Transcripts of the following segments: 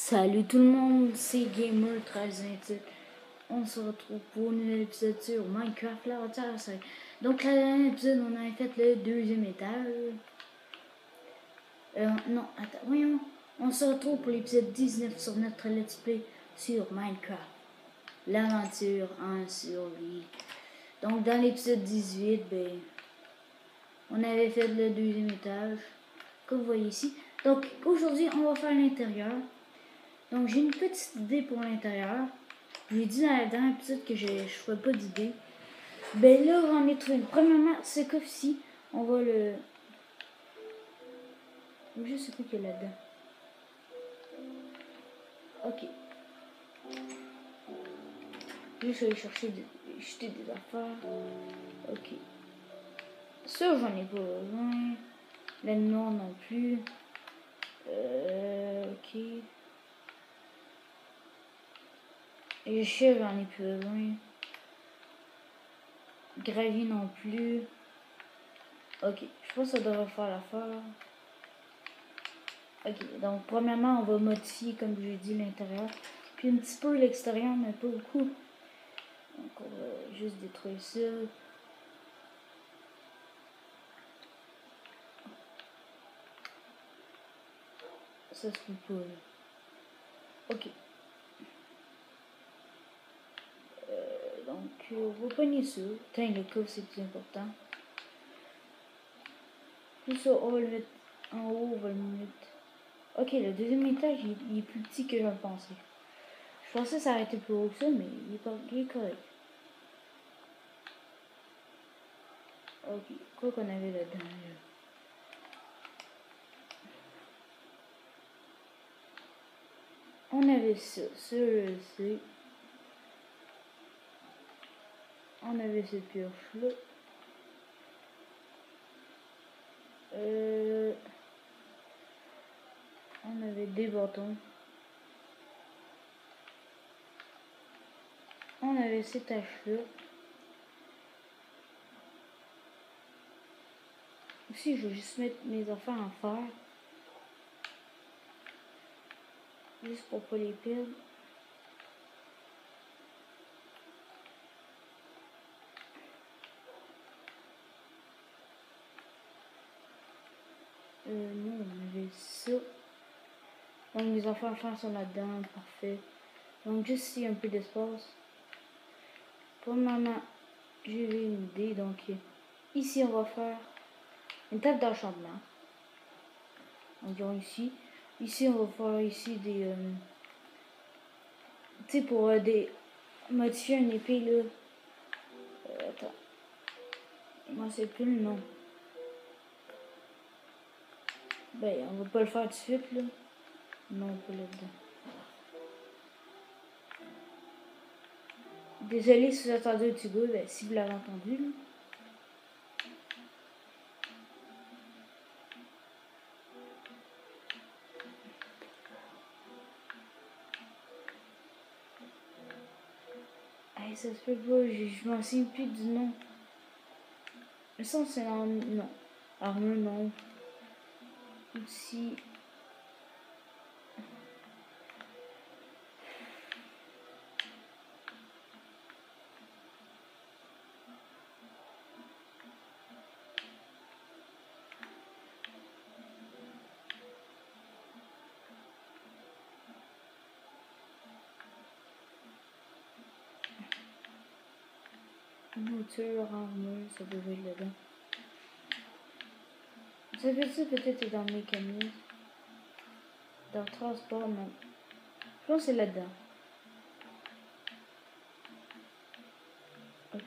Salut tout le monde, c'est Gamer1328. On se retrouve pour un nouvel épisode sur Minecraft Laboratoire 5. Donc, la dernière épisode, on a fait le deuxième étage. Non, attends, voyons. On se retrouve pour l'épisode 19 sur notre Let's Play sur Minecraft. L'aventure en survie. Donc, dans l'épisode 18, on avait fait le deuxième étage, comme vous voyez ici. Donc, aujourd'hui, on va faire l'intérieur. Donc, j'ai une petite idée pour l'intérieur. Je l'ai dit dans le dernier épisode que je ne ferais pas d'idée. Ben là, j'en ai trouvé. Premièrement, ce coffre-ci, on va le... Je sais pas qu'il y a là-dedans. Ok. Juste aller chercher jeter des affaires. Ok. Ça, j'en ai pas besoin. La noire non plus. Ok. Et je j'en ai plus besoin. Gravier non plus. Ok. Je pense que ça devrait faire l'affaire. Ok, donc premièrement, on va modifier, comme je l'ai dit, l'intérieur. Puis un petit peu l'extérieur, mais pas beaucoup. Donc on va juste détruire ça. Ça se peut pas, là. Ok. Donc, on va pogner ça. Tiens, le coffre, c'est plus important. Tout ça, on va le mettre en haut, on va le mettre... Ok, le deuxième étage, il est plus petit que je le pensais. Je pensais s'arrêter plus haut que ça, mais il est correct. Ok, quoi qu'on avait là-dedans, là? On avait ça, je sais. On avait cette pioche-là. On avait des bâtons. On avait ces taches-là. Aussi, je vais juste mettre mes affaires en fer. Juste pour pas les perdre. Nous, on avait ça. Donc, mes affaires à faire sont là-dedans. Parfait. Donc, juste ici, un peu d'espace. Pour le moment, j'ai une idée. Donc, ici, on va faire une table d'enchantement. Environ ici. Ici, on va faire ici des... tu sais, pour modifier une épée, là. Attends. Moi, c'est plus le nom. Ben, on va pas le faire tout de suite, là. Non, pas là-dedans. Désolé si vous attendez un petit bout, ben, si vous l'avez entendu, là. Hey, ça se peut pas, je m'en souviens plus du nom. Le sens c'est non. Armure, non. Outils. Mouture, armure, ça devrait être là-dedans. Ça fait ça peut-être dans le mécanisme. Dans le transport, non. Je pense que c'est là-dedans. Ok.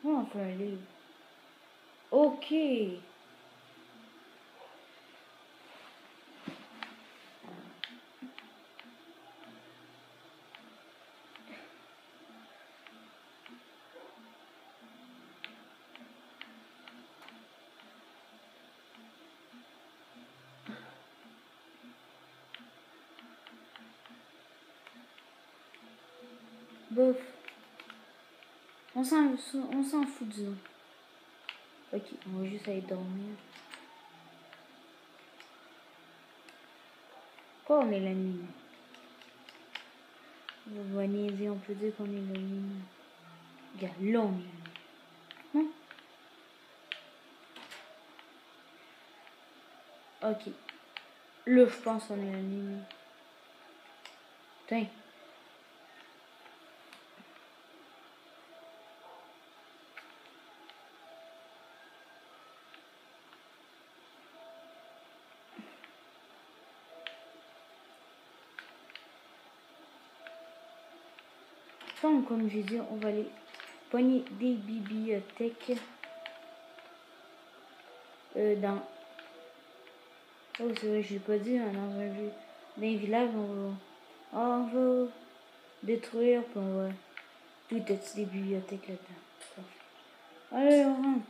Oh, on fait un livre. Ok. Bof. On s'en fout du nom. Ok, on va juste aller dormir. Quoi, on est la nuit? On va niaiser, on peut dire qu'on est la nuit. Regarde, là, on est la nuit. Non? Ok. Là, je pense qu'on est la nuit. Tiens. Donc, comme j'ai dit, on va aller pogner des bibliothèques dans... Oh, c'est vrai, je l'ai pas dit, dans un village, on va détruire, puis on va tout être des bibliothèques là-dedans. Allez, on rentre.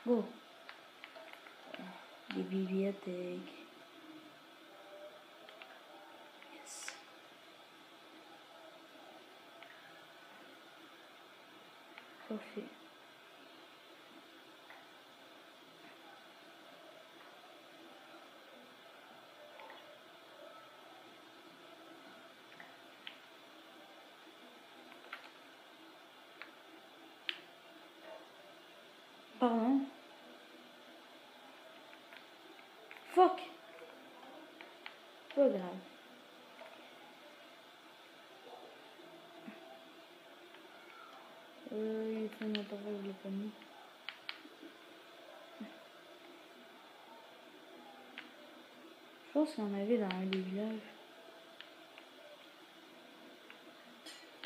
Go. Des bibliothèques. Yes. Parfait. Pardon? Fuck! Pas grave. Il faut une parole, je l'ai pas mis. Je pense qu'on avait dans un des villages.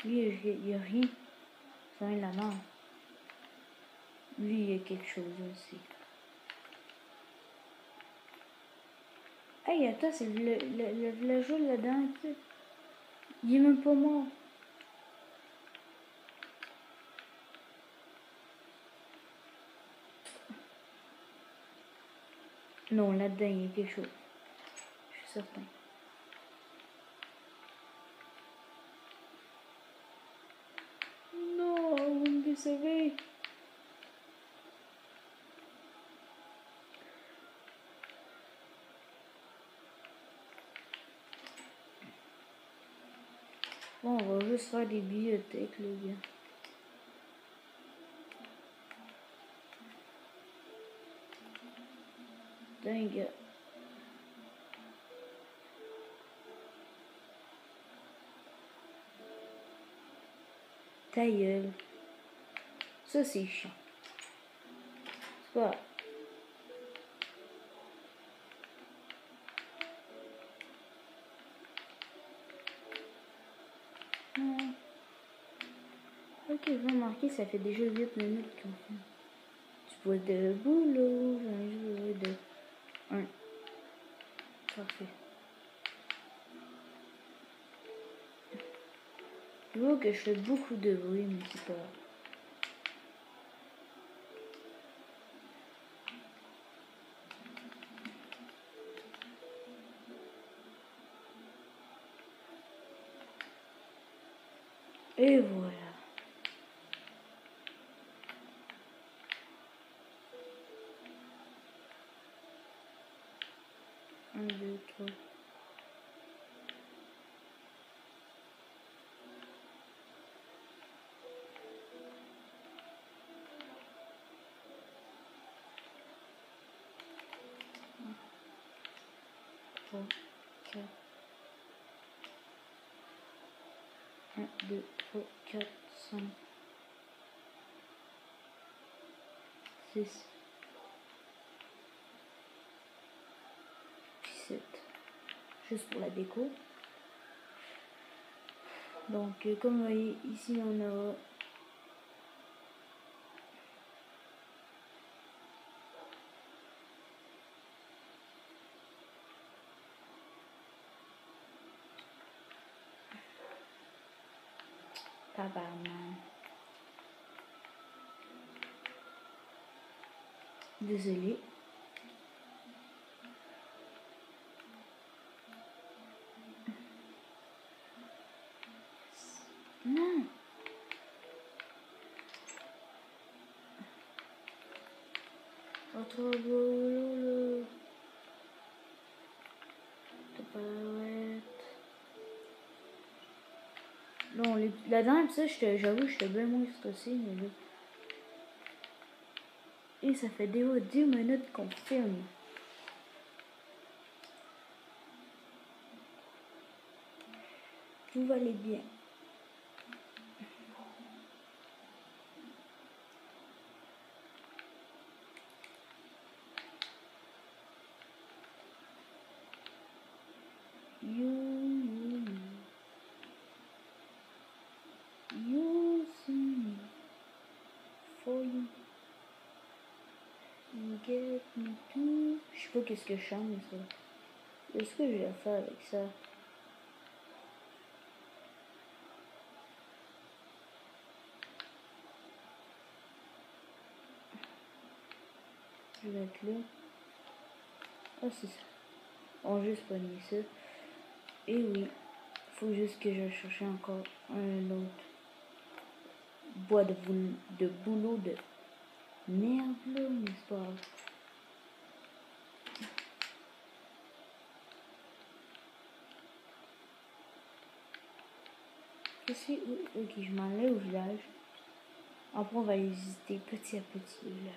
Lui, il n'y a rien. Ça vient de la mort. Lui, il y a quelque chose aussi. Hey, attends, c'est le villageois là-dedans, tu sais. Il est même pas mort. Non, là-dedans, il y a quelque chose. Je suis certain. Non, vous me décevez. Bon, on va juste faire des bibliothèques, là, bien. Dingue. Ta gueule. Ça, c'est chiant. C'est pas... Non. Ok, je vais marquer, ça fait déjà 8 minutes qu'on fait. Tu peux être debout, là. J'en ai joué de 1. Parfait. Je vois que je fais beaucoup de bruit, mais c'est pas grave. Et voilà. Un, deux, trois. Trois, quatre. 1, 2, 3, 4, 5, 6, 7. Juste pour la déco. Donc, comme vous voyez, ici on a tabarnak. Désolé. Non. boulot. Non, la dernière ça, j'avoue, j'étais bien moins stressé, mais là. Et ça fait déjà 10 minutes qu'on filme. Tout va aller bien. You see me for you. You get me too. Je sais pas qu'est-ce que je chante, mais ça. Qu'est-ce que je vais faire avec ça? Je vais être là. Ah, c'est ça. On va juste pogner ça. Et oui, faut juste que je cherche encore un autre bois de boulot de merde là, mais c'est pas grave. Ok, je m'en vais au village. Après, on va les visiter petit à petit le village.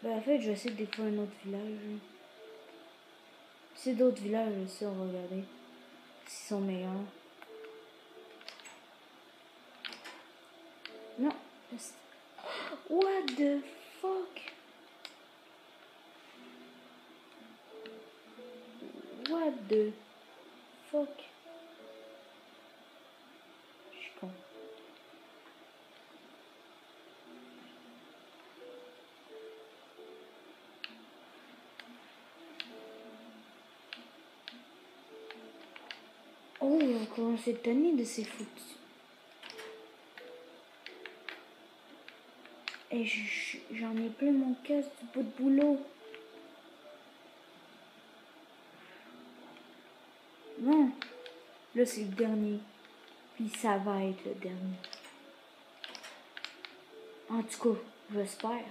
Ben, en fait, je vais essayer de découvrir un autre village. Si d'autres villages aussi, on va regarder s'ils sont meilleurs. Non. What the fuck? What the fuck? Je suis con. Oh, on va commencer cette année de ces foutus. Et j'en ai plein mon casse du bout de boulot. Non. Là, c'est le dernier. Puis ça va être le dernier. En tout cas, j'espère.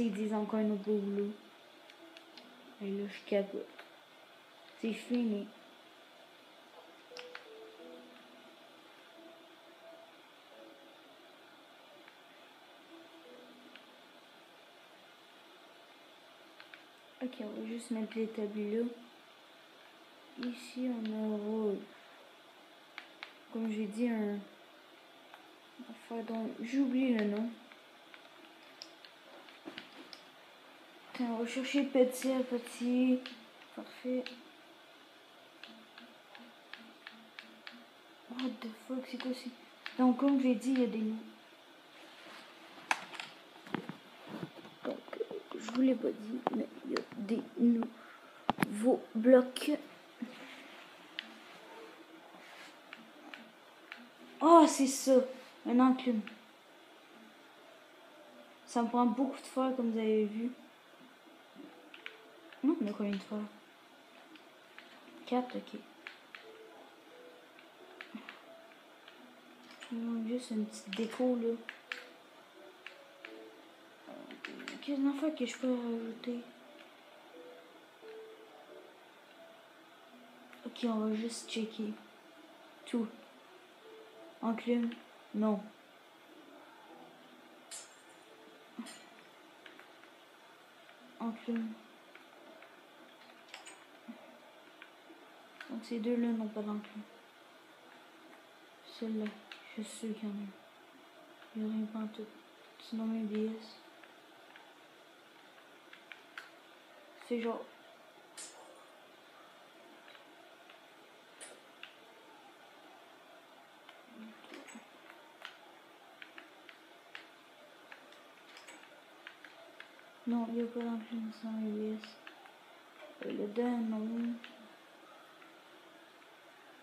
Ils disent encore un autre boulot. Et là, je capote. C'est fini. Ok, on va juste mettre l'établi là. Ici, on aura, comme j'ai dit, un... Enfin, donc, j'oublie le nom. On va chercher petit à petit. Parfait. What the fuck, c'est quoi ça? Donc, comme j'ai dit, il y a des... Donc, je vous l'ai pas dit, mais il y a des nouveaux blocs. Oh, c'est ça, un enclume. Ça me prend beaucoup de fer, comme vous avez vu. Non, on a combien de fer? 4, ok. Juste une petite déco, là. Qu'est-ce qu'en fait que je peux rajouter? Ok, on va juste checker. Tout. Enclume? Non. Enclume. Donc ces deux-là n'ont pas d'enclume. Celle-là, je suis sûr qu'il y en a. Il n'y a rien pas en tout. Sinon mes BS. C'est genre... Non, il n'y a pas d'enclume sans mes BS. Le dent, non.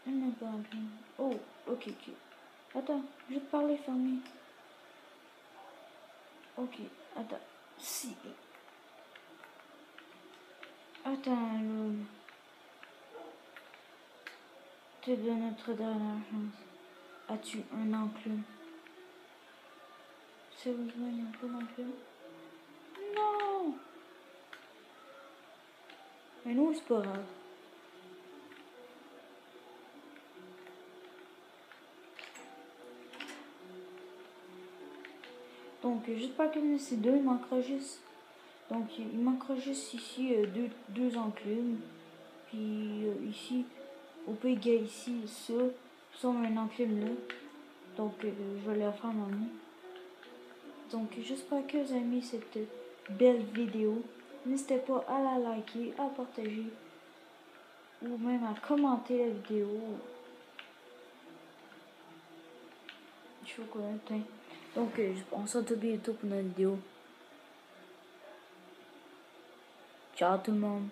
Il n'y a pas d'enclume. Oh, ok, ok. Attends, je vais te parler, famille. Ok, attends. Si. Attends, C'était de notre dernière chance. As-tu un enclume? Sérieusement, il n'y a pas d'enclume? Non! Mais nous, c'est pas grave. Donc, j'espère que c'est deux. Il manquera juste. Donc, il manquera juste ici deux enclumes. Puis ici, au pays gars, ici, ça. Ça, on a un enclume là. Donc, je vais le faire maintenant. Donc, j'espère que vous avez aimé cette belle vidéo. N'hésitez pas à la liker, à partager, ou même à commenter la vidéo. Chocolat. Donc, on se retrouve bientôt pour une vidéo. Ciao tout le monde.